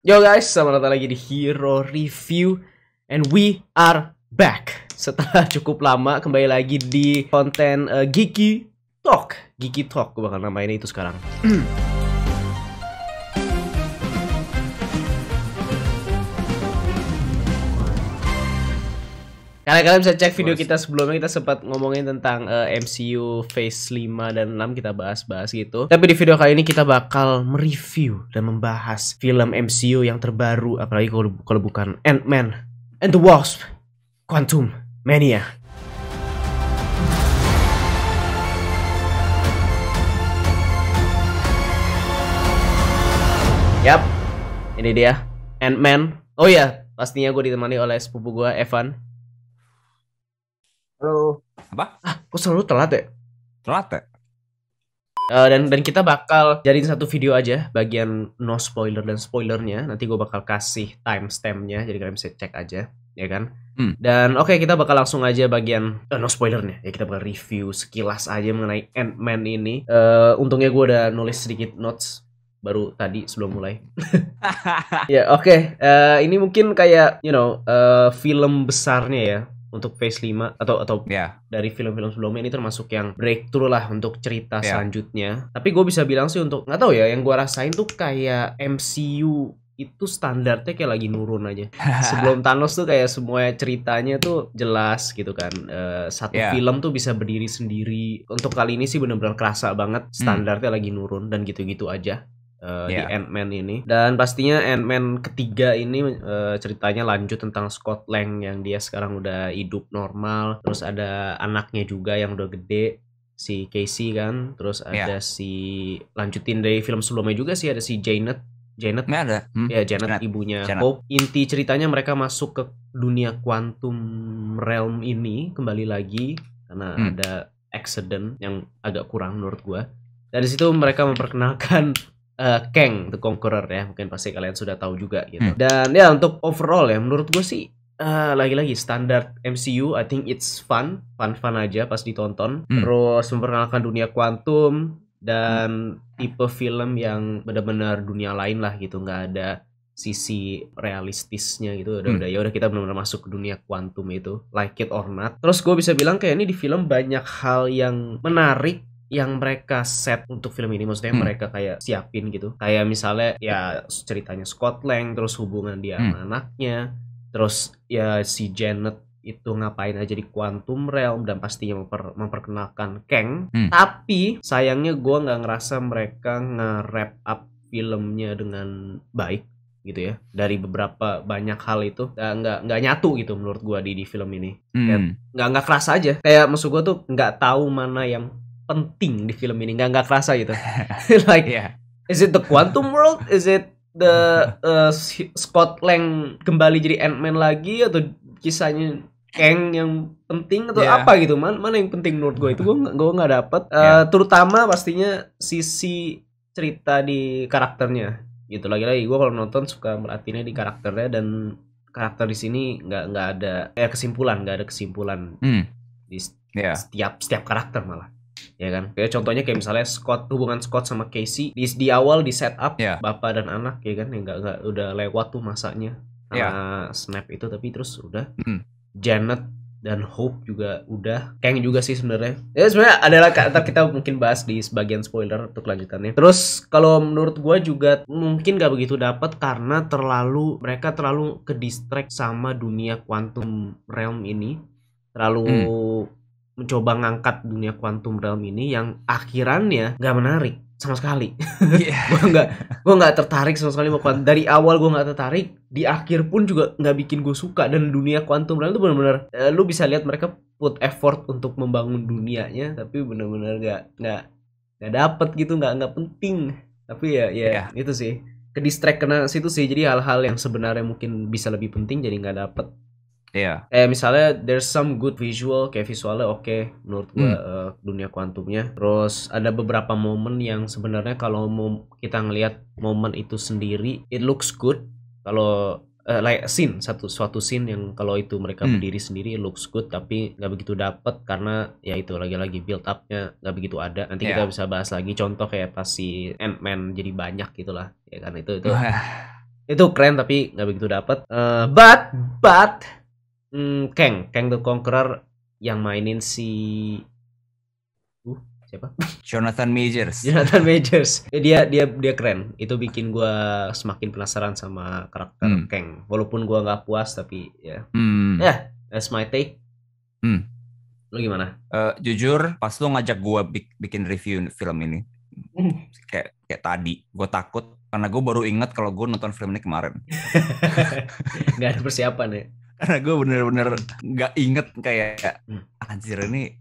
Yo guys, selamat datang lagi di Hero Review. And we are back. Setelah cukup lama kembali lagi di konten Geeky Talk. Geeky Talk, gue bakal namain itu sekarang. Kalian bisa cek video kita sebelumnya, kita sempat ngomongin tentang MCU Phase 5 dan 6, kita bahas-bahas gitu. Tapi di video kali ini kita bakal mereview dan membahas film MCU yang terbaru, apalagi kalau bukan Ant-Man and the Wasp: Quantumania. Yap, ini dia Ant-Man. Oh ya, pastinya gue ditemani oleh sepupu gue, Evan. Halo. Apa? Kok selalu telat ya? Telat ya? Dan kita bakal jadiin satu video aja bagian no spoiler dan spoilernya. Nanti gue bakal kasih timestampnya, jadi kalian bisa cek aja, ya kan? Dan oke, kita bakal langsung aja bagian no spoilernya. Ya kita bakal review sekilas aja mengenai Ant-Man ini. Untungnya gue udah nulis sedikit notes baru tadi sebelum mulai. Ya oke. Ini mungkin kayak film besarnya ya untuk Phase 5 atau dari film-film sebelumnya, ini termasuk yang breakthrough lah untuk cerita selanjutnya. Tapi gue bisa bilang sih, untuk nggak tahu ya, yang gue rasain tuh kayak MCU itu standarnya kayak lagi nurun aja. Sebelum Thanos tuh kayak semua ceritanya tuh jelas gitu kan. Satu film tuh bisa berdiri sendiri. Untuk kali ini sih bener-bener kerasa banget standarnya lagi nurun dan gitu-gitu aja. Di Ant-Man ini. Dan pastinya Ant-Man ketiga ini ceritanya lanjut tentang Scott Lang yang dia sekarang udah hidup normal. Terus ada anaknya juga yang udah gede, si Casey kan. Terus ada si, lanjutin dari film sebelumnya juga sih, ada si Janet ada. Ya, Janet ibunya Hope. Inti ceritanya mereka masuk ke dunia quantum realm ini kembali lagi karena ada accident yang agak kurang menurut gua. Dari situ mereka memperkenalkan Kang the Conqueror ya, mungkin pasti kalian sudah tahu juga gitu. Dan ya untuk overall ya, menurut gue sih lagi-lagi standar MCU. I think it's fun aja pas ditonton. Terus memperkenalkan dunia kuantum dan tipe film yang benar-benar dunia lain lah gitu, nggak ada sisi realistisnya gitu. Udah kita benar-benar masuk ke dunia kuantum itu, like it or not. Terus gue bisa bilang kayak ini di film banyak hal yang menarik yang mereka set untuk film ini, maksudnya mereka kayak siapin gitu. Kayak misalnya ya ceritanya Scott Lang, terus hubungan dia sama anaknya, terus ya si Janet itu ngapain aja di Quantum Realm, dan pastinya memperkenalkan Kang. Tapi sayangnya gue nggak ngerasa mereka nge-wrap up filmnya dengan baik gitu ya. Dari beberapa banyak hal itu nggak nyatu gitu menurut gue di film ini. Nggak kerasa aja. Kayak maksud gue tuh nggak tahu mana yang penting di film ini, nggak kerasa gitu. Is it the quantum world? Is it the Scott Lang kembali jadi Ant-Man lagi, atau kisahnya Kang yang penting, atau apa gitu? Mana yang penting menurut gue? Itu gue nggak dapet. Terutama pastinya sisi cerita di karakternya gitu. Lagi-lagi gue kalau nonton suka merhatiinnya di karakternya, dan karakter di sini nggak ada kesimpulan di setiap karakter malah. Ya kan, kayak contohnya kayak misalnya hubungan Scott sama Casey di awal di set up bapak dan anak ya kan, yang nggak udah lewat tuh masanya snap itu, tapi terus udah Janet dan Hope juga udah, Kang juga sih sebenarnya. Ya sebenarnya adalah kita mungkin bahas di sebagian spoiler untuk lanjutannya. Terus kalau menurut gua juga mungkin gak begitu dapat karena mereka terlalu ke distract sama dunia quantum realm ini, terlalu mencoba ngangkat dunia quantum realm ini yang akhirannya nggak menarik sama sekali. Gue nggak tertarik sama sekali mau dari awal. Gue nggak tertarik, di akhir pun juga nggak bikin gue suka. Dan dunia quantum realm itu benar-benar lu bisa lihat mereka put effort untuk membangun dunianya, tapi benar-benar nggak dapet gitu, nggak penting. Tapi ya itu sih, ke distract kena situ sih. Jadi hal-hal yang sebenarnya mungkin bisa lebih penting jadi nggak dapet. Kayak misalnya there's some good visual, kayak visualnya oke menurut gua dunia kuantumnya. Terus ada beberapa momen yang sebenarnya kalau kita ngelihat momen itu sendiri it looks good. Kalau like suatu scene yang kalau itu mereka berdiri sendiri looks good, tapi nggak begitu dapet karena ya itu lagi-lagi build up-nya nggak begitu ada. Nanti kita bisa bahas lagi contoh kayak pas si Ant-Man jadi banyak gitulah ya kan, itu keren tapi nggak begitu dapet. But Kang the Conqueror yang mainin si siapa? Jonathan Majors. Dia keren. Itu bikin gue semakin penasaran sama karakter Kang. Walaupun gue nggak puas tapi ya. That's my take. Lu gimana? Jujur, pas lu ngajak gue bikin review film ini, kayak tadi, gue takut karena gue baru ingat kalau gue nonton film ini kemarin. Gak ada persiapan ya? Karena gue bener-bener nggak inget kayak anjir ini.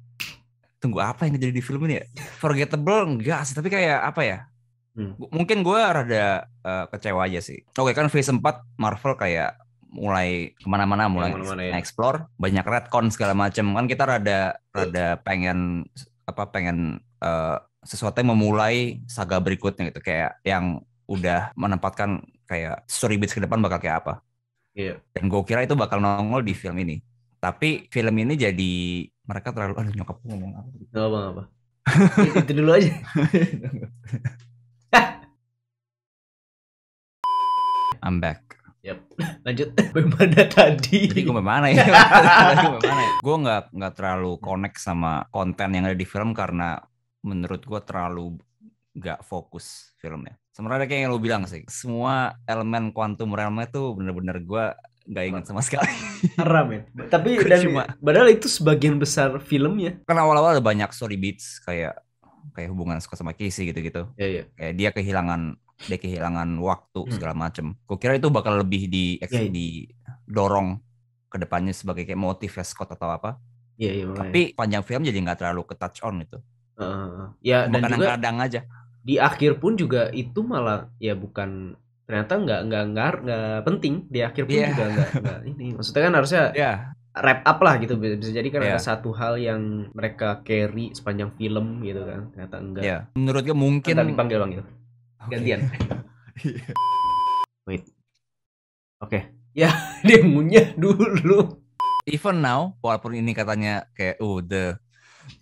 Tunggu apa yang terjadi di film ini ya? Forgettable enggak sih, tapi kayak apa ya? Mungkin gue rada kecewa aja sih. Oke kan Phase 4 Marvel kayak mulai kemana-mana, mulai explore, banyak retcon segala macam. Kan kita rada pengen sesuatu yang memulai saga berikutnya gitu, kayak yang udah menempatkan kayak story beats ke depan bakal kayak apa. Dan gue kira itu bakal nongol di film ini. Tapi film ini jadi mereka terlalu nyokap ngomong apa gitu. Gak apa-apa. Itu dulu aja. I'm back. Yep. Lanjut. Bagaimana tadi? Jadi gue mana ya? Gue nggak terlalu connect sama konten yang ada di film karena menurut gue terlalu nggak fokus filmnya. Sebenarnya kayak yang lo bilang sih, semua elemen quantum realm itu bener-bener gue nggak ingat sama sekali. Haram ya. Tapi padahal itu sebagian besar filmnya. Karena awal-awal ada banyak story beats kayak hubungan Scott sama Casey gitu-gitu. Iya. Kayak dia kehilangan waktu segala macem. Gue kira itu bakal lebih didorong ke depannya sebagai kayak motif ya Scott atau apa. Iya. Tapi panjang film jadi nggak terlalu ke touch on itu. Ya dan juga kadang aja. Di akhir pun juga itu malah ya bukan, ternyata nggak penting di akhir pun juga nggak ini. Maksudnya kan harusnya wrap up lah gitu, bisa jadi kan ada satu hal yang mereka carry sepanjang film gitu kan, ternyata enggak. Menurut gue mungkin tadi dipanggil bang gitu. Gantian. Wait. Oke. Ya dia ngunyah dulu. Even now, walaupun ini katanya kayak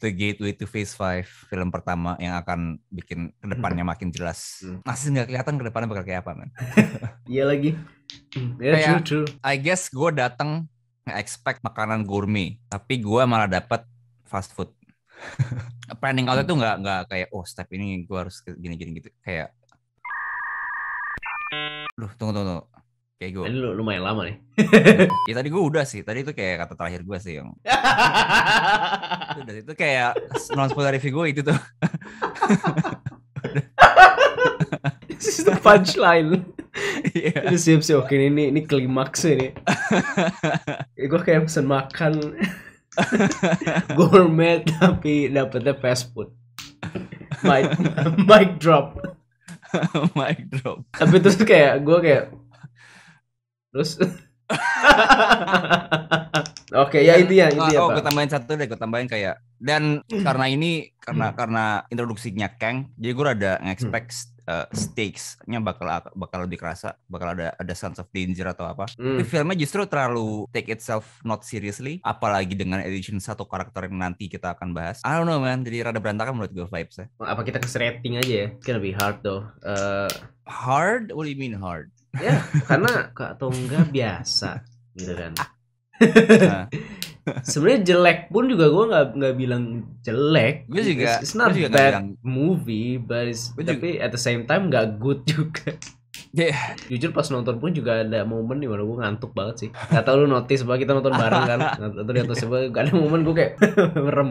the gateway to Phase 5, film pertama yang akan bikin kedepannya makin jelas. Masih nggak kelihatan kedepannya bakal kayak apa, man. Iya lagi. Kayak, true. I guess gue datang nge-expect makanan gourmet, tapi gue malah dapat fast food. Planning out itu nggak kayak step ini gue harus gini-gini gitu. Kayak, tunggu. Kayak gue. Tadi lumayan lama nih. Ya tadi gue udah sih. Tadi itu kayak kata terakhir gue sih yang. Itu kayak non-spoiler review gue itu tuh. This is the punchline. Ini siap-siap. Oke ini klimaksnya nih. Gue kayak pesen makan gourmet tapi dapetnya fast food. Mic drop. Tapi terus kayak gue kayak terus Oke, ya intinya gue tambahin satu deh, gue tambahin kayak dan karena introduksinya Kang, jadi gue rada nge-expect stakes-nya bakal lebih kerasa, bakal ada sense of danger atau apa. Tapi filmnya justru terlalu take itself not seriously, apalagi dengan addition satu karakter yang nanti kita akan bahas. I don't know man, jadi rada berantakan menurut gue vibes-nya. Apa kita ke rating aja ya? It's gonna be hard though. Hard? What do you mean hard? Ya, karena atau enggak biasa gitu kan. Sebenarnya jelek pun juga gue nggak bilang jelek. Gue juga. It's not a bad movie, but tapi at the same time nggak good juga. Jujur pas nonton pun juga ada momen di mana gue ngantuk banget sih. Gak tau lu notice bahwa kita nonton bareng kan? Atau di atas sebelah gak ada momen gue kayak merem,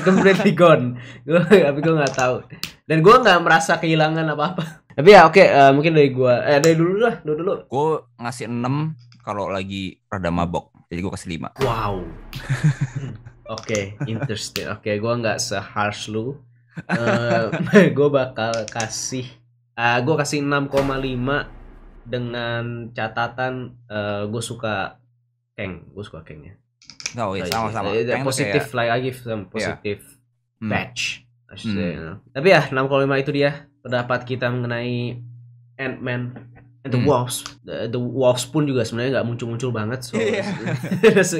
completely gone. Tapi gue nggak tahu. Dan gue nggak merasa kehilangan apa-apa. Tapi ya oke, mungkin dari gue, dari dulu lah, dulu. Gue ngasih 6 kalau lagi rada mabok. Jadi gue kasih 5. Wow. Oke, interesting. Oke, gue nggak se-harsh lu. Gue bakal kasih, gue kasih 6,5 dengan catatan gue suka Kang. Gue suka Kangnya. Sama-sama. Positif lagi, positif batch. Tapi ya 6,5 itu dia pendapat kita mengenai Ant-Man and the Wasp. The Wasp pun juga sebenarnya nggak muncul-muncul banget. So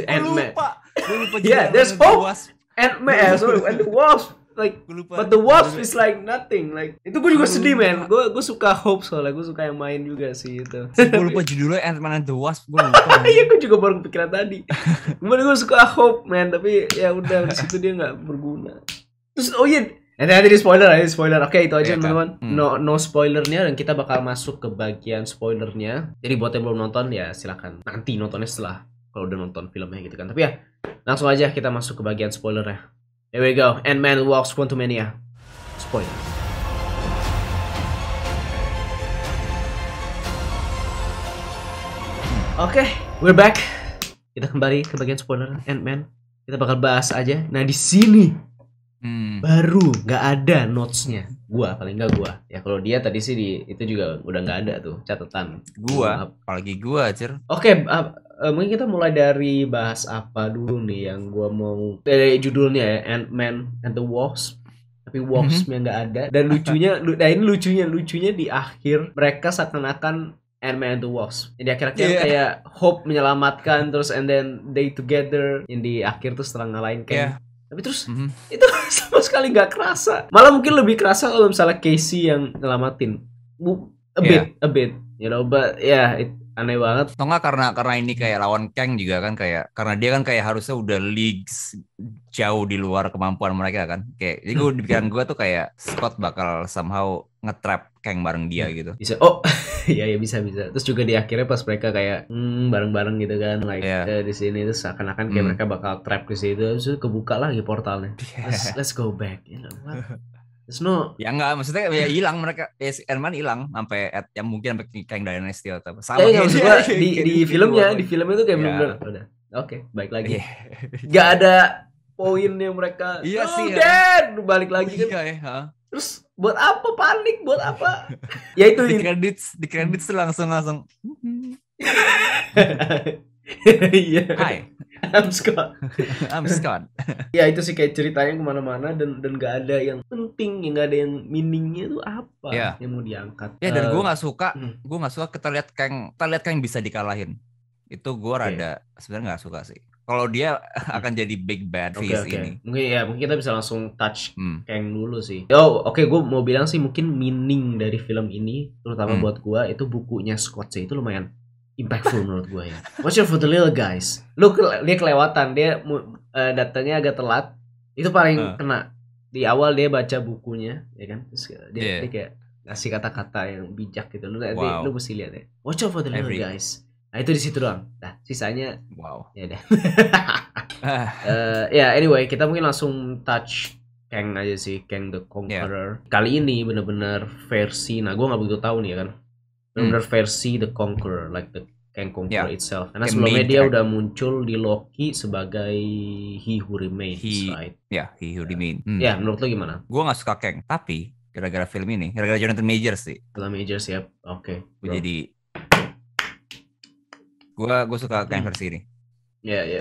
Ant-Man. Gue lupa Yeah, there's hope. Ant-Man, and the Wasp. Like, but the Wasp is like nothing. Like, itu gue juga sedih, man. Gue suka Hope soalnya, gue suka yang main juga sih itu. Gue lupa judulnya Ant-Man and the Wasp. Gue lupa. Iya, gue juga baru kepikiran tadi. Cuman gue suka Hope, man. Tapi ya udah di situ dia nggak berguna. Terus nanti di spoiler. Oke, itu aja teman-teman. No spoilernya, dan kita bakal masuk ke bagian spoilernya. Jadi buat yang belum nonton ya silakan nanti nontonnya setelah kalau udah nonton filmnya gitu kan. Tapi ya langsung aja kita masuk ke bagian spoilernya. Here we go. Ant-Man and the Wasp: Quantumania. Spoiler. Oke, we're back. Kita kembali ke bagian spoiler Ant-Man. Kita bakal bahas aja. Nah, di sini baru nggak ada notes-nya. Paling nggak gua. Ya kalau dia tadi sih itu juga udah nggak ada tuh catatan. Apalagi gua, Cer. Oke, mungkin kita mulai dari bahas apa dulu nih yang gua mau dari judulnya ya, Ant-Man and the Wasp. Tapi Wasp-nya nggak ada. Dan lucunya di akhir mereka seakan-akan Ant-Man and the Wasp. Jadi akhir-akhir kayak Hope menyelamatkan, terus and then they together. Yang di akhir tuh setelah ngalahin Kang. Tapi terus itu sama sekali nggak kerasa. Malah mungkin lebih kerasa kalau misalnya Casey yang nyelamatin. A bit, you know, but aneh banget. Atau nggak karena ini kayak lawan Kang juga kan, kayak karena dia kan kayak harusnya udah leagues jauh di luar kemampuan mereka kan. Kayak jadi di pikiran gue tuh kayak Scott bakal somehow nge-trap Kang bareng dia gitu. Bisa. Iya bisa. Terus juga di akhirnya pas mereka kayak bareng-bareng gitu kan, like di sini terus seakan-akan kayak mereka bakal trap ke situ, terus kebuka lagi portalnya. Let's go back, you know. Ya enggak, maksudnya ya hilang mereka, Ant-Man hilang sampai yang mungkin sampai Kang Dynasty atau apa. Sama ya, di filmnya itu kayak benar-benar udah. Oke, baik lagi. Gak ada poin yang mereka dead balik lagi kan. Terus buat apa panik? Buat apa? Ya itu di credits tuh langsung. Iya. Hi, I'm Scott. Ya itu sih kayak ceritanya kemana-mana dan nggak ada yang penting, nggak ada yang meaningnya tuh apa yang mau diangkat. Ya dan gue nggak suka kita lihat Kang bisa dikalahin. Itu gue rada sebenarnya nggak suka sih. Kalau dia akan jadi big bad face ini. Mungkin kita bisa langsung touch Kang dulu sih. Gue mau bilang sih mungkin meaning dari film ini terutama buat gue itu bukunya Scott sih, itu lumayan impactful menurut gue ya. Watch out for the little guys. Dia kelewatan, dia datangnya agak telat. Itu paling kena. Di awal dia baca bukunya, ya kan? Terus dia kayak ngasih kata-kata yang bijak gitu. Lu mesti lihat ya. Watch out for the little guys. Nah itu di situ doang. Nah sisanya, ya deh. Anyway, kita mungkin langsung touch Kang aja sih, Kang the Conqueror. Kali ini bener-bener versi, gue nggak begitu tahu nih ya kan. Benar versi The Conqueror, like the Kang Conqueror itself. Karena sebelumnya dia udah muncul di Loki sebagai He Who Remains, right? Ya, He Who Remains. Ya, menurut lo gimana? Gue nggak suka Kang, tapi gara-gara film ini, gara-gara Jonathan Majors sih. Jonathan Majors ya, oke. Gue suka Kang versi ini.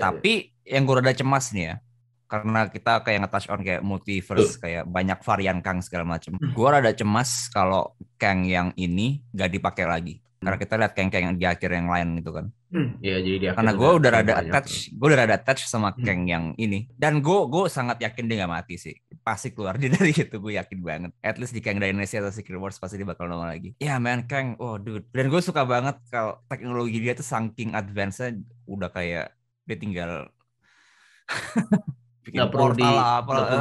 Tapi yang gue rada cemas nih ya, karena kita kayak nge-touch on kayak multiverse, kayak banyak varian Kang segala macam. Gue rada cemas kalau Kang yang ini gak dipakai lagi. Karena kita lihat Kang yang di akhir yang lain gitu kan. Iya, jadi di akhir. Karena gue udah rada attach sama Kang yang ini. Dan gue sangat yakin dia gak mati sih. Pasti keluar dia dari itu, gue yakin banget. At least di Kang Dynasty atau Secret Wars pasti dia bakal nongol lagi. Ya man, Kang, dude. Dan gue suka banget kalau teknologi dia tuh saking advance-nya, udah kayak dia tinggal nggak perlu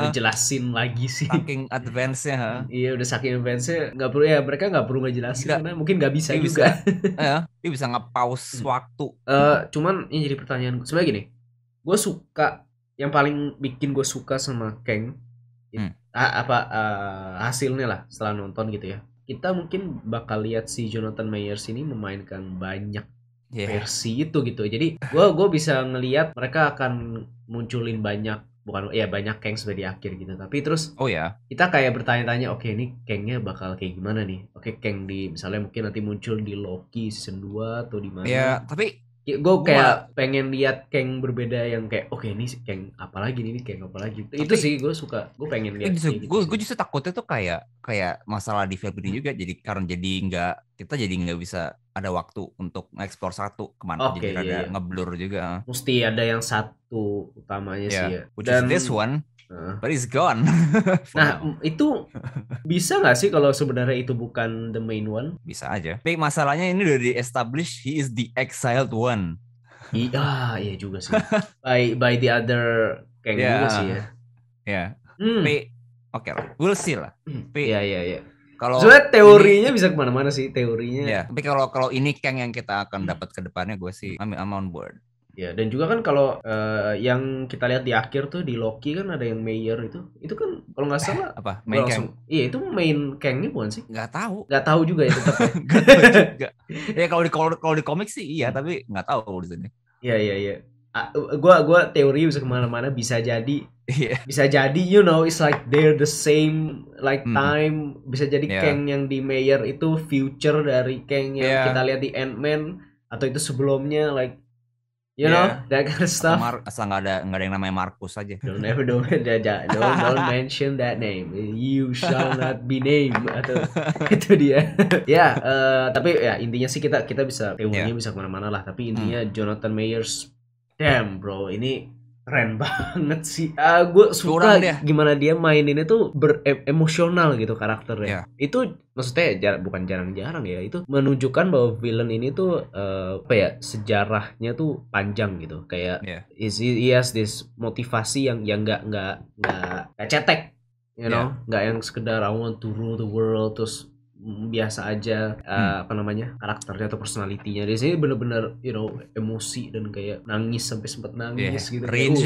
dijelasin lagi sih. Saking advance-nya. Iya udah saking advance-nya mereka nggak perlu ngejelasin karena mungkin nggak bisa juga. Dia bisa nge-pause waktu. Cuman ini jadi pertanyaan sebenarnya gini, gue suka yang paling bikin gue suka sama Kang hasilnya lah setelah nonton gitu ya. Kita mungkin bakal lihat si Jonathan Majors ini memainkan banyak versi itu gitu. Jadi gue bisa ngelihat mereka akan munculin banyak Kang sudah di akhir gitu. Tapi terus kita kayak bertanya-tanya, oke ini Kangnya bakal kayak gimana nih? Oke Kang di misalnya mungkin nanti muncul di Loki season 2 atau di mana? Ya, tapi Gue kayak pengen lihat Kang berbeda yang kayak oke ini Kang apa lagi nih Kang apa lagi. Itu sih gue suka, gue pengen lihat. Gue justru takutnya tuh kayak masalah di film ini juga, jadi karena kita nggak bisa ada waktu untuk ngeksplor satu kemana, jadi ada ngeblur juga. Mesti ada yang satu utamanya sih ya. Which is this one. But it's gone. Nah, itu bisa nggak sih kalau sebenarnya itu bukan the main one? Bisa aja. Tapi masalahnya ini udah di-establish he is the exiled one. Iya juga sih. by the other Kang juga sih ya. Ya. Tapi oke lah, we'll see lah. Iya. Kalau soalnya teorinya ini, bisa kemana-mana sih teorinya. Ya, tapi kalau ini Kang yang kita akan dapat ke depannya, gue sih I'm on board. Ya, dan juga kan kalau yang kita lihat di akhir tuh di Loki kan ada yang Mayor itu kan kalau nggak salah apa main Kang? Iya itu main Kangnya bukan sih? Nggak tahu juga ya tetap. Nggak tahu juga. Ya kalau di komik sih iya, tapi nggak tahu di sini. Iya. Gua teori bisa kemana-mana, bisa jadi it's like they're the same like time, bisa jadi Kang yang di Mayor itu future dari Kang yang kita lihat di Ant-Man, atau itu sebelumnya like you know that kind of stuff. Asal nggak ada yang namanya Markus aja. Don't mention that name, you shall not be named, atau itu dia. Tapi ya intinya sih kita bisa teorinya bisa kemana-mana lah, tapi intinya Jonathan Majors, damn bro, ini keren banget sih. Gue suka gimana dia maininnya tuh emosional gitu karakternya. Itu maksudnya bukan jarang-jarang ya. Itu menunjukkan bahwa villain ini tuh sejarahnya tuh panjang gitu. Kayak he has this motivasi yang nggak cetek, you know, nggak yang sekedar I want to rule the world terus biasa aja karakternya atau personalitinya. Di sini bener-bener emosi dan kayak nangis sampai sempat nangis gitu. Range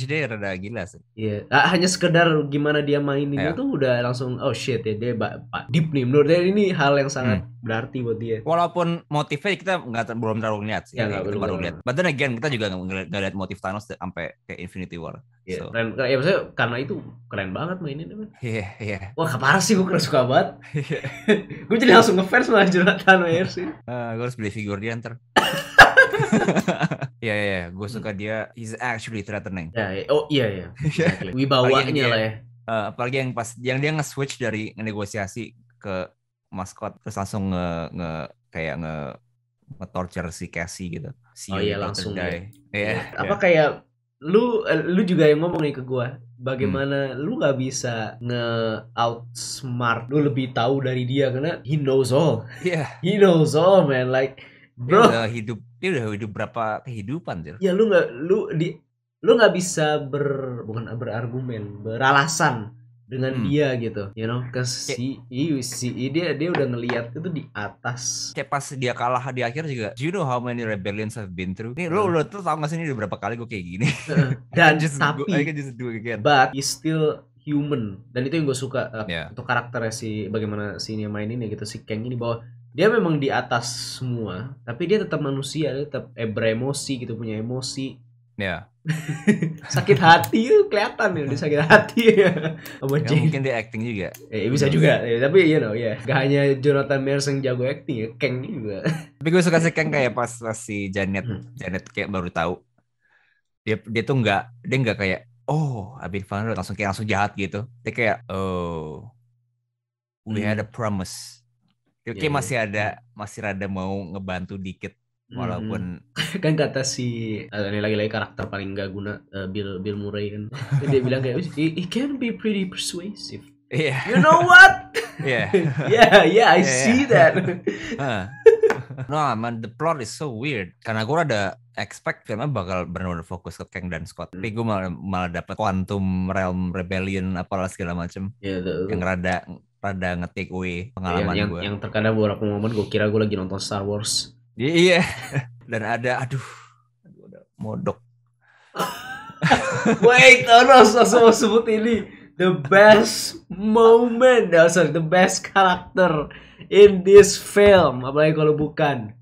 dia rada gila sih. Hanya sekedar gimana dia maininnya tuh udah langsung oh shit ya, dia deep nih menurut dia, ini hal yang sangat berarti buat dia. Walaupun motifnya kita belum terlalu lihat sih. Kita baru lihat. But then again kita juga nggak lihat motif Thanos sampai kayak Infinity War. Keren, ya maksudnya karena itu keren banget maininnya. Iya. Wah parah sih, gue suka banget. Gue jadi langsung ngefans sama Jonathan Majors sih. Gue harus beli figur dia ntar. Iya, gue suka dia. He's actually threatening. Iya. Exactly. Wibawanya lah ya. Apalagi yang dia nge-switch dari negosiasi ke maskot terus langsung nge-torture si Cassie gitu. Langsung ya. Apa kayak lu juga yang ngomong nih ke gua, bagaimana lu nggak bisa outsmart, lu lebih tahu dari dia karena he knows all. He knows all man, like bro. Dia udah hidup berapa kehidupan sih? Ya lu nggak bisa berargumen, beralasan dengan dia gitu, you know, dia udah ngelihat itu di atas. Kayak pas dia kalah di akhir juga, do you know how many rebellions I've been through? Nih lo tuh tau gak sih ini udah berapa kali gue kayak gini? Dan I can just do it again. But he's still human, dan itu yang gue suka untuk karakternya bagaimana si maininnya gitu, si Kang ini, bahwa dia memang di atas semua, tapi dia tetap manusia, dia tetap beremosi gitu, punya emosi. Sakit hati tuh kelihatan ya, dia sakit hati ya. Mungkin dia acting juga. Bisa juga, tapi gak hanya Jonathan Majors yang jago acting ya, Kang juga. Tapi gue suka si Kang kayak pas si Janet kayak baru tahu. Dia tuh nggak kayak I've been found out, langsung jahat gitu. Dia kayak we had a promise. Kayak masih rada mau ngebantu dikit. Walaupun kan kata si ini lagi karakter paling gak guna, Bill Murray kan dia bilang kayak he can be pretty persuasive. You know what? I see that. No man, the plot is so weird. Karena gue rada expect filmnya bakal benar-benar fokus ke Kang dan Scott. Tapi gue malah dapet Quantum Realm Rebellion apalah segala macem. Yang rada nge-take away pengalaman gue. Yang terkadang beberapa momen gue kira gue lagi nonton Star Wars. Iya. Dan ada modok. Wait, langsung sebut ini the best moment, the best character in this film. Apalagi kalau bukan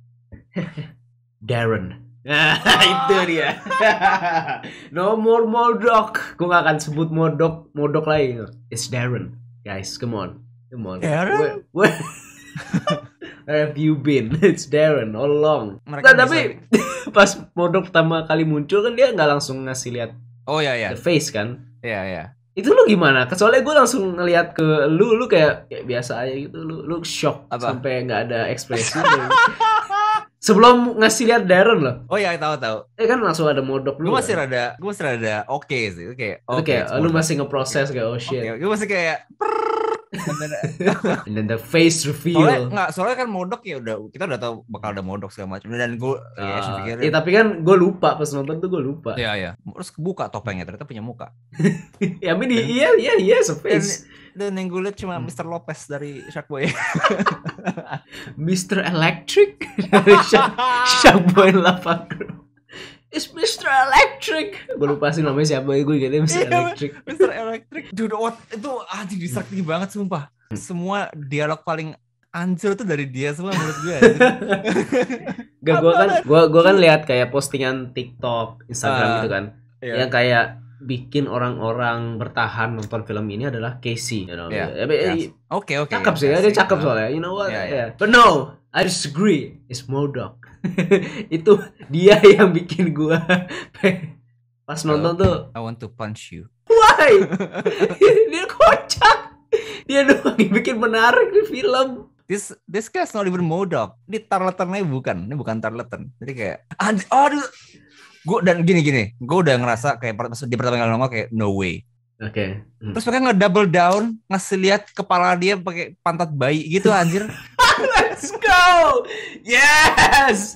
Darren. Itu dia. No more Modok. Gue gak akan sebut Modok lagi. It's Darren. Guys, come on. Darren? Where have you been? It's Darren all along. Tapi pas Modok pertama kali muncul kan dia nggak langsung ngasih lihat the face kan. Iya. Itu lu gimana? Soalnya gue langsung ngeliat ke lu kayak biasa aja gitu, lu shock sampai nggak ada ekspresi. Sebelum ngasih lihat Darren loh. Oh iya, tahu. Kan langsung ada Modok lu. Gue masih rada oke sih. Kayak lu masih ngeproses kayak oh shit. Gue masih kayak and then the face reveal. Soalnya kan Modok ya kita udah tahu bakal ada Modok segala macam dan gue ya tapi kan gue lupa pas nonton tuh gue lupa. Iya. Terus kebuka topengnya ternyata punya muka. Ya iya so face. Dan yang gue liat cuma Mr. Lopez dari Sharkboy. Mr. Electric dari Sharkboy Lava Girl. It's Mr. Electric. Gue lupa sih namanya siapa, gue ingatnya Mr. Electric. Mr. Electric. Dude, itu anjing distraksi banget sumpah. Semua dialog paling anjir tuh dari dia semua menurut gue. Gue kan lihat kayak postingan TikTok, Instagram gitu kan. Yang kayak bikin orang-orang bertahan nonton film ini adalah Casey, you know. Oke. Cakep sih, dia cakep soalnya. You know what? But no, I disagree. It's Modok. Itu dia yang bikin gua pas nonton tuh I want to punch you. Why? Dia kocak. Dia doang yang bikin menarik di film. This guy's not even Modok. Ini Tarleton-nya bukan. Ini bukan Tarleton. Jadi kayak gue dan gini. Gue udah ngerasa kayak di pertama kali nongol kayak no way. Oke. Terus mereka nge-double down, ngasih lihat kepala dia pakai pantat bayi gitu anjir. Let's go. Yes,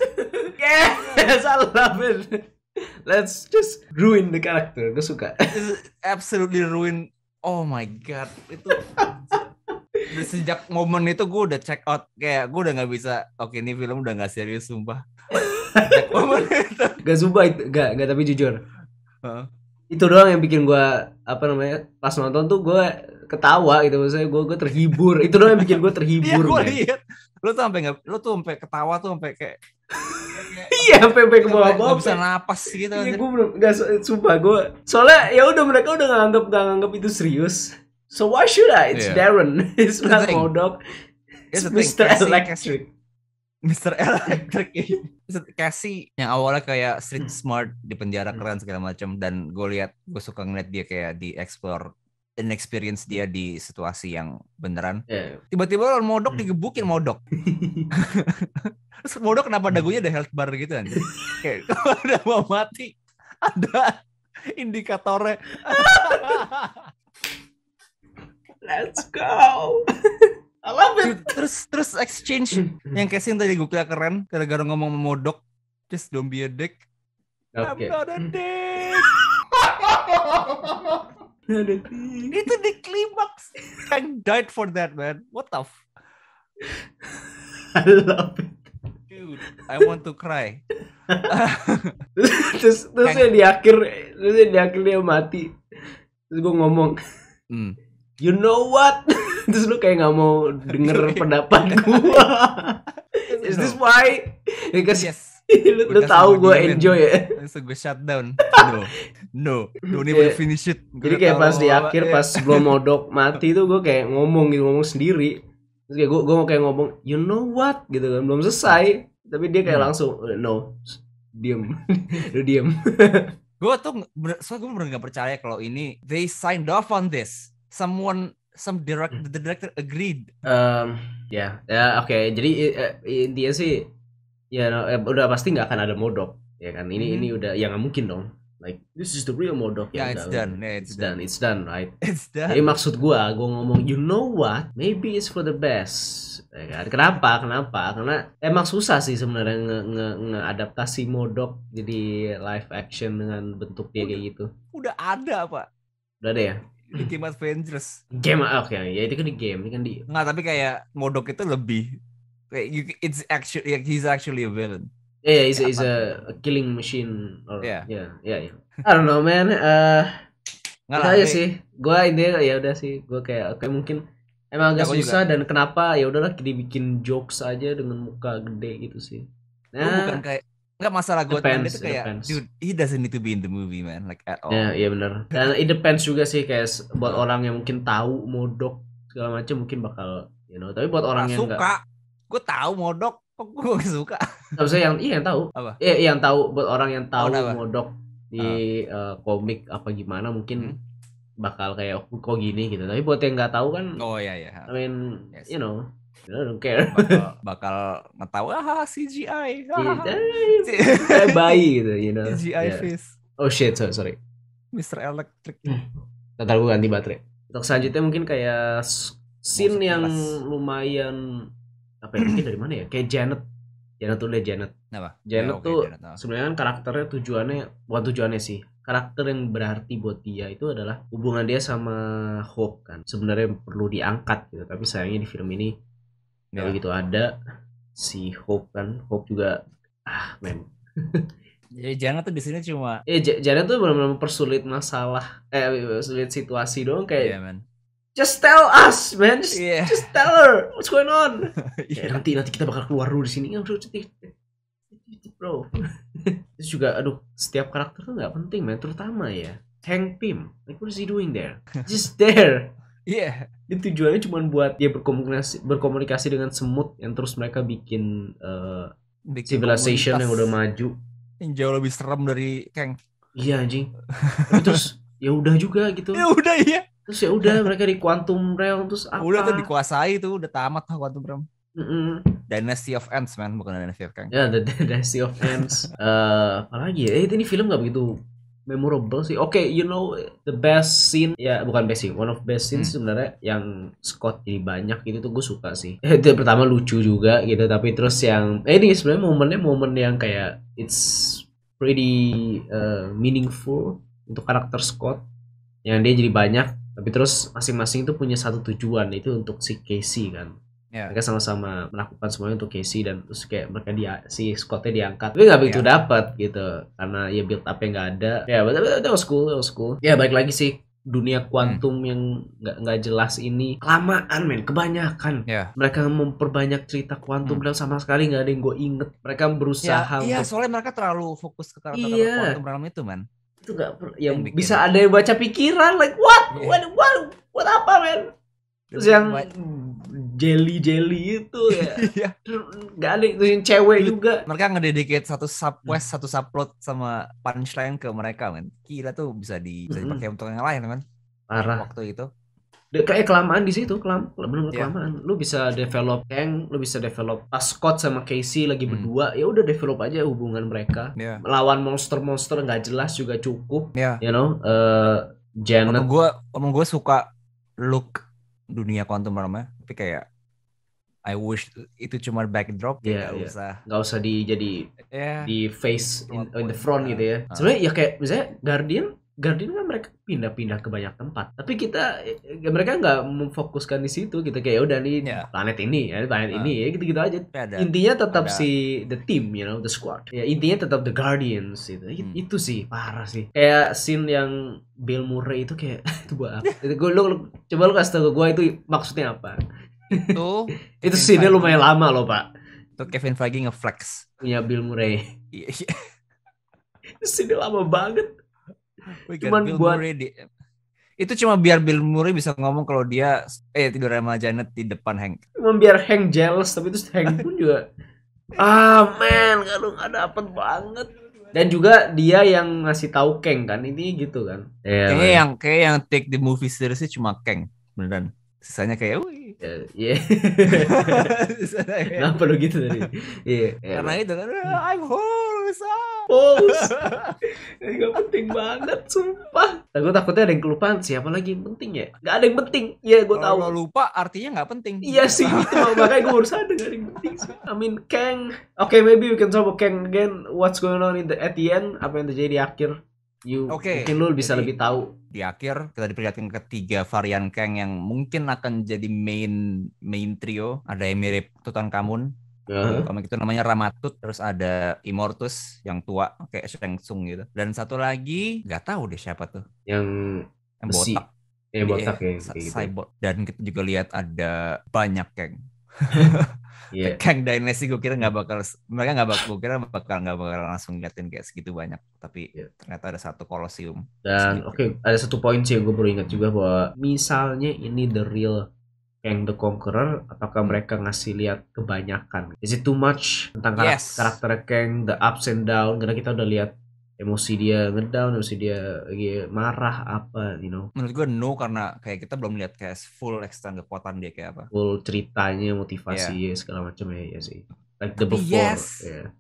I love it. Let's just ruin the character. Gue suka. Absolutely ruin. Oh my god, itu sejak momen itu gue udah check out, kayak gue udah nggak bisa. Oke, ini film udah nggak serius sumpah. Sejak momen itu. Gak sumpah itu, gak tapi jujur. Itu doang yang bikin gue pas nonton tuh gue ketawa gitu, maksudnya gue terhibur. Itu doang yang bikin gue terhibur. Iya, gue lihat lu tuh sampai ketawa tuh sampai kayak iya sampai ke bawah-bawah nggak bisa napas gitu. Iya, gue nggak sumpah gue soalnya ya udah mereka udah nganggap itu serius. So why should I? It's Darren. It's not Modok. It's Mr. Electric. Mr. Electric. Casey yang awalnya kayak street smart di penjara keren segala macam, dan gue suka ngeliat dia kayak di explore dan experience dia di situasi yang beneran. Tiba-tiba lawan Modok digebukin Modok. Terus Modok kenapa dagunya ada health bar gitu kan? Kayak kalau udah mau mati ada indikatornya. Let's go. I love it. Terus exchange yang Casey yang tadi gue kira keren gara-gara ngomong sama Modok, just don't be a dick. Okay. I'm not a dick. Itu di klimaks. Kang died for that, man. What the I love it. Dude, I want to cry. terus di akhir dia mati. Terus gue ngomong, you know what? Terus lu kayak nggak mau denger pendapat gue. Is this why? Because lu tahu gue enjoy ya. So gue shutdown. No, don't even finish it. Jadi kayak pas di akhir pas belum Modok mati tuh gue kayak ngomong sendiri. Terus kayak gue mau kayak ngomong, you know what gitu kan, belum selesai. Tapi dia kayak langsung no, diem. Lu diem. Gue bener gak percaya kalau ini they signed off on this. The director agreed. Oke. Jadi intinya sih udah pasti nggak akan ada Modok ya kan. Ini udah ya nggak mungkin dong. Like this is the real Modok. It's done. It's done, right? It's done. Jadi maksud gue ngomong, you know what? Maybe it's for the best. Ya kan? Kenapa? Karena emang susah sih sebenarnya ngeadaptasi Modok jadi live action dengan bentuk dia kayak gitu. Udah ada, Pak. Udah ada ya? Di Game Avengers. Ya itu kan di game, ini kan di. Nggak, tapi kayak Modok itu lebih kayak he's actually a villain. Yeah, he's a killing machine. Yeah. I don't know, man. Nggak aja sih. Gue ini ya udah sih. Gue kayak mungkin emang agak susah juga. Dan kenapa ya udahlah dibikin jokes aja dengan muka gede gitu sih. Nah, bukan kayak nggak masalah gue itu kayak dude, he doesn't need to be in the movie, man, like at all. Iya benar. Dan it depends juga sih kayak buat orang yang mungkin tahu Modok segala macam mungkin bakal tapi buat orang yang suka. Gue tahu Modok. Kok gue gak suka? Maksudnya yang tahu. Apa? Yang tahu buat orang yang tahu kenapa? modok di komik apa gimana mungkin bakal kayak kok gini gitu. Tapi buat yang nggak tahu kan, oh iya. I mean, yes. I don't care. Bakal ngetawa CGI. Kayak bayi gitu, CGI face. Oh shit, sorry. Mr. Electric. Ntar gue ganti baterai. Untuk selanjutnya mungkin kayak scene yang lumayan apa ya, mungkin dari mana ya? Kayak Janet Apa? Janet tuh sebenarnya kan karakternya bukan tujuannya sih. Karakter yang berarti buat dia itu adalah hubungan dia sama Hope kan. Sebenarnya perlu diangkat gitu, tapi sayangnya di film ini kalau gitu ada si Hope kan. Hope juga men. Jadi Janet tuh di sini cuma Janet tuh benar-benar mempersulit masalah, sulit situasi dong kayak. man. Just tell us, man. Just tell her what's going on. Nanti kita bakal keluar dulu di sini. Bro. Terus juga setiap karakter tuh nggak penting, man. Terutama ya Hank Pym. Like what is he doing there? Just there. Iya. Dia tujuannya cuma buat dia berkomunikasi dengan semut yang terus mereka bikin civilization yang udah maju. Yang jauh lebih serem dari Kang. Iya anjing. Tapi terus ya udah juga gitu. Ya udah iya. Terus ya udah mereka di Quantum Realm terus apa? Udah tuh dikuasai tuh, udah tamat lah Quantum Realm. Dynasty of Ants man, bukan Dynasty of Kang. Ya, The Dynasty of Ants. Apalagi ya? Ini film gak begitu memorable sih. Oke, the best scene ya bukan best scene, one of best scenes sebenarnya yang Scott jadi banyak itu tuh gue suka sih. Itu pertama lucu juga gitu, tapi terus yang ini sebenarnya momen yang kayak it's pretty meaningful untuk karakter Scott yang dia jadi banyak. Tapi terus masing-masing itu punya satu tujuan, itu untuk si Casey kan. Mereka sama-sama melakukan semuanya untuk Casey dan terus kayak mereka si Scottnya diangkat. Tapi nggak begitu dapat gitu karena ya build up-nya nggak ada. Ya, that was cool. Ya balik lagi sih dunia kuantum yang nggak jelas ini kelamaan men, kebanyakan. Mereka memperbanyak cerita kuantum dan sama sekali nggak ada yang gue inget. Mereka berusaha. Iya, soalnya mereka terlalu fokus ke karakter kuantum realm itu man. Itu nggak yang bisa ada yang baca pikiran like what apa men. Terus yang jelly itu ya nggak ada itu yang cewek juga. Mereka ngededicate satu subquest satu subplot sama punchline ke mereka men. Gila tuh bisa dipakai untuk yang lain kan. Parah waktu itu kayak kelamaan di situ, benar-benar kelamaan. Lu bisa develop Kang, lu bisa develop Scott sama Casey lagi berdua, ya udah develop aja hubungan mereka. Melawan monster-monster nggak jelas juga cukup. Janet. Omong gue suka look dunia quantum realm, tapi kayak I wish itu cuma backdrop, nggak usah di face in the front gitu ya. Sebenarnya ya kayak misalnya Guardian kan mereka pindah-pindah ke banyak tempat, tapi mereka nggak memfokuskan di situ. Kita kayak udah nih planet ini ya gitu-gitu aja. Intinya tetap si the team, the squad. Ya intinya tetap the Guardians itu. Itu sih parah sih. Kayak scene yang Bill Murray itu kayak itu buat apa? Coba lu kasih tau gue itu maksudnya apa? Itu scene-nya lumayan lama loh pak. Itu Kevin Feige nge-flex punya Bill Murray. Itu scene-nya lama banget. Cuman buat itu cuma biar Bill Murray bisa ngomong kalau dia tidur sama Janet di depan Hank. Cuma biar Hank jealous, tapi terus Hank pun juga man kalau nggak dapet banget. Dan juga dia yang ngasih tahu Kang kan ini gitu kan. Kayak yang take the movie seriously cuma Kang beneran. Sisanya kayak kenapa lo gitu tadi? Karena itu kan I'm horse. Gak penting banget sumpah. Gue takutnya ada yang kelupaan. Siapa lagi yang penting ya? Gak ada yang penting. Ya gue tahu. Kalau lupa artinya gak penting. Iya sih itu makanya gue baru sadar gak ada yang penting sih. I mean Kang. Okay, maybe we can talk about Kang again. What's going on at the end? Apa yang terjadi di akhir? Mungkin lu bisa lebih tahu. Di akhir kita diperlihatkan ketiga varian Kang yang mungkin akan jadi main trio. Ada yang mirip Tutankhamun. Komik itu namanya Ramatut. Terus ada Immortus yang tua kayak Shang Tsung gitu. Dan satu lagi nggak tahu deh siapa tuh. Yang botak. Botak ya. Cyborg. Dan kita juga lihat ada banyak Kang. Kang Dynasty gue kira nggak bakal langsung ngeliatin kayak segitu banyak, tapi ternyata ada satu kolosium. Dan ada satu poin sih yang gue baru ingat juga bahwa misalnya ini the real Kang the Conqueror, ataukah mereka ngasih lihat kebanyakan? Is it too much tentang karakter Kang, the ups and down? Karena kita udah lihat emosi dia ngedown, emosi dia marah apa, Menurut gue no, karena kayak kita belum lihat kayak full extent kekuatan dia kayak apa. Full ceritanya, motivasi segala macam ya sih. Like the before.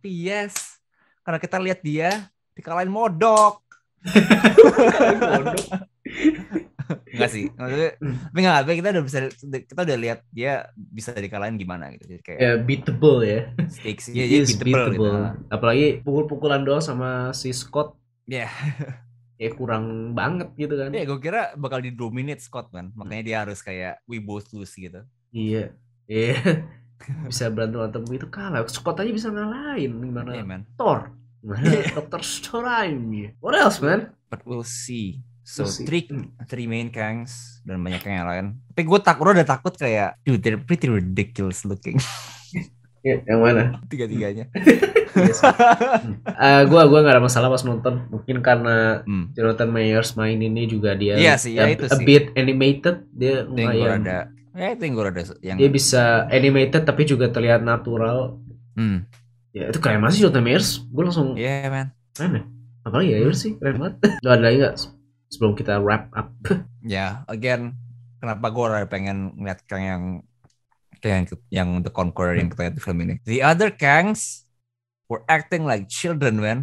Yes. Karena kita lihat dia dikalahin Modok. Enggak sih, maksudnya tapi kita udah lihat dia bisa dikalahin gimana gitu. Jadi kayak beatable ya. Stakes beatable. Gitu. Apalagi pukul-pukulan doang sama si Scott. Ya. Kurang banget gitu kan. Gue kira bakal didominate Scott kan. Makanya dia harus kayak we both lose gitu. Iya. Bisa berantem gitu kalah. Scott aja bisa ngalahin gimana? Thor. Dr. Strange. What else, man? But we'll see. So three main Kangs dan banyak yang lain. Tapi gue udah takut kayak, dude, they're pretty ridiculous looking. Yang mana? Tiga-tiganya. Gue gak ada masalah pas nonton. Mungkin karena Jonathan Majors main ini juga dia a bit animated. Dia lumayan. Itu yang gue rada. Dia bisa animated tapi juga terlihat natural. Ya itu keren banget sih Jonathan Majors. Gue langsung. Iya man. Keren ya. Apalagi ya sih keren banget. Lo ada lagi gak sebelum kita wrap up? Again, kenapa gue rada pengen ngeliat Kang yang The Conqueror yang kita lihat di film ini. The other Kangs were acting like children, man.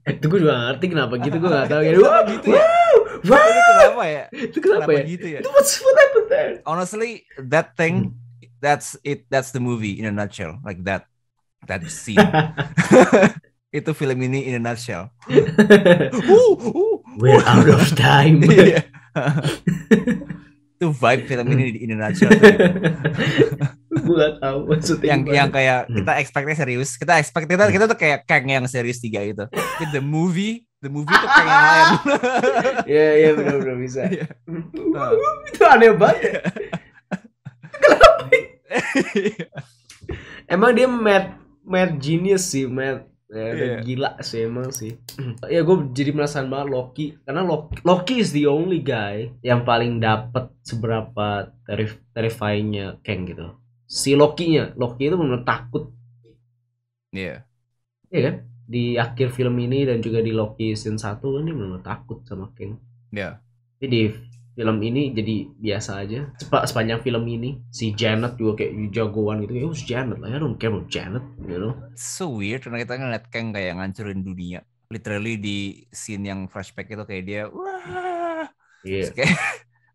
Itu gue juga ngerti kenapa gitu, gue gak tau ya. Gitu ya? Kenapa ya? Itu kenapa ya? Gitu ya? Itu what happened there? Honestly, that thing, that's the movie in a nutshell. Like that scene. Itu film ini in a nutshell. We're out of time. Itu vibe film ini in a nutshell. Gue gak tahu maksudnya yang kayak kita expect-nya serius. Kita tuh kayak Kang yang series 3 itu. Tapi the movie tuh Kang yang lain. Iya benar bisa. Itu aneh banget. Kenapa? Emang dia mad genius sih, gila sih emang sih. Ya gue jadi penasaran banget Loki, karena Loki is the only guy yang paling dapet seberapa terrifyingnya Kang gitu. Si Loki itu benar takut. Iya kan? Di akhir film ini dan juga di Loki season 1 ini benar takut sama Kang. Jadi di film ini jadi biasa aja. Sepanjang film ini si Janet juga kayak jagoan gitu. Who's Janet? I don't care about Janet, you know. So weird karena kita ngeliat Kang kayak ngancurin dunia. Literally di scene yang flashback itu kayak dia kayak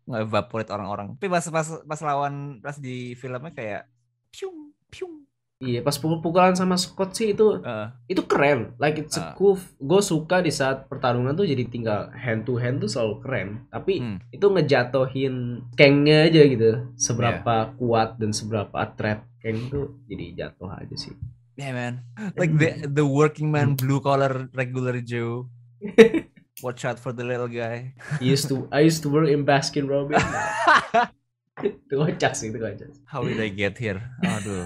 nge-evaporate orang-orang. Tapi pas lawan di filmnya kayak piung. Iya, pas pukul-pukulan sama Scott sih itu keren. Like it's cool. Gue suka di saat pertarungan tuh jadi tinggal hand to hand tuh selalu keren. Tapi itu ngejatohin Kang-nya aja gitu. Seberapa kuat dan seberapa threat Kang tuh jadi jatuh aja sih. Yeah man. Like the working man, blue collar regular Joe. Watch out for the little guy. I used to work in Baskin Robbins. Itu kocak. How did I get here? Aduh.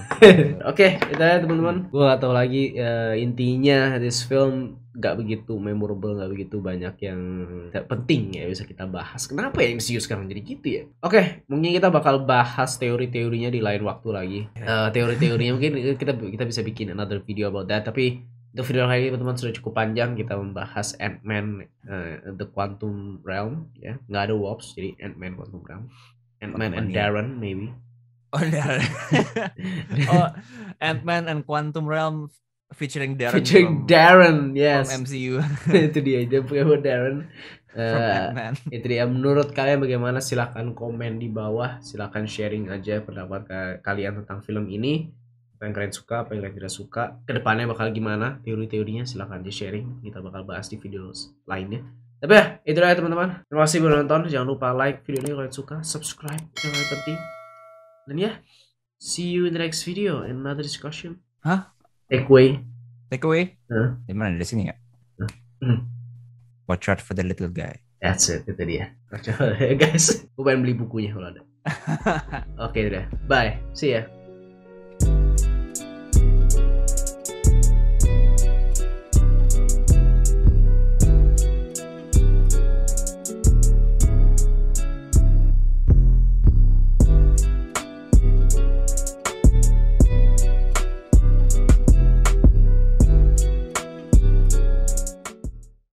Oke, itu ya teman-teman. Gue gak tahu lagi intinya this film gak begitu memorable, gak begitu banyak yang penting ya bisa kita bahas. Kenapa ya MCU sekarang jadi gitu ya? Oke, mungkin kita bakal bahas teori-teorinya di lain waktu lagi. Teori-teorinya mungkin kita bisa bikin another video about that. Tapi untuk video kali ini teman-teman sudah cukup panjang. Kita membahas Ant-Man The Quantum Realm ya. Gak ada Wasp, jadi Ant-Man Quantum Realm. Ant-Man and Darren maybe. Darren. Ant-Man and Quantum Realm featuring Darren. Yes. From MCU. Itu dia buat Darren. Itu dia. Menurut kalian bagaimana? Silakan komen di bawah. Silakan sharing aja pendapat kalian tentang film ini. Apa yang kalian suka, apa yang kalian tidak suka. Kedepannya bakal gimana? Teori-teorinya silakan di sharing. Kita bakal bahas di video lainnya. Tapi ya, itulah ya teman-teman. Terima kasih sudah nonton. Jangan lupa like video ini kalau kalian suka, subscribe, itu yang paling penting. Dan ya, see you in the next video and another discussion. Takeaway. Di mana? Di sini ya? Watch out for the little guy. That's it, itu dia. Watch out guys. Gue pengen beli bukunya kalau ada. Oke udah. Bye. See ya.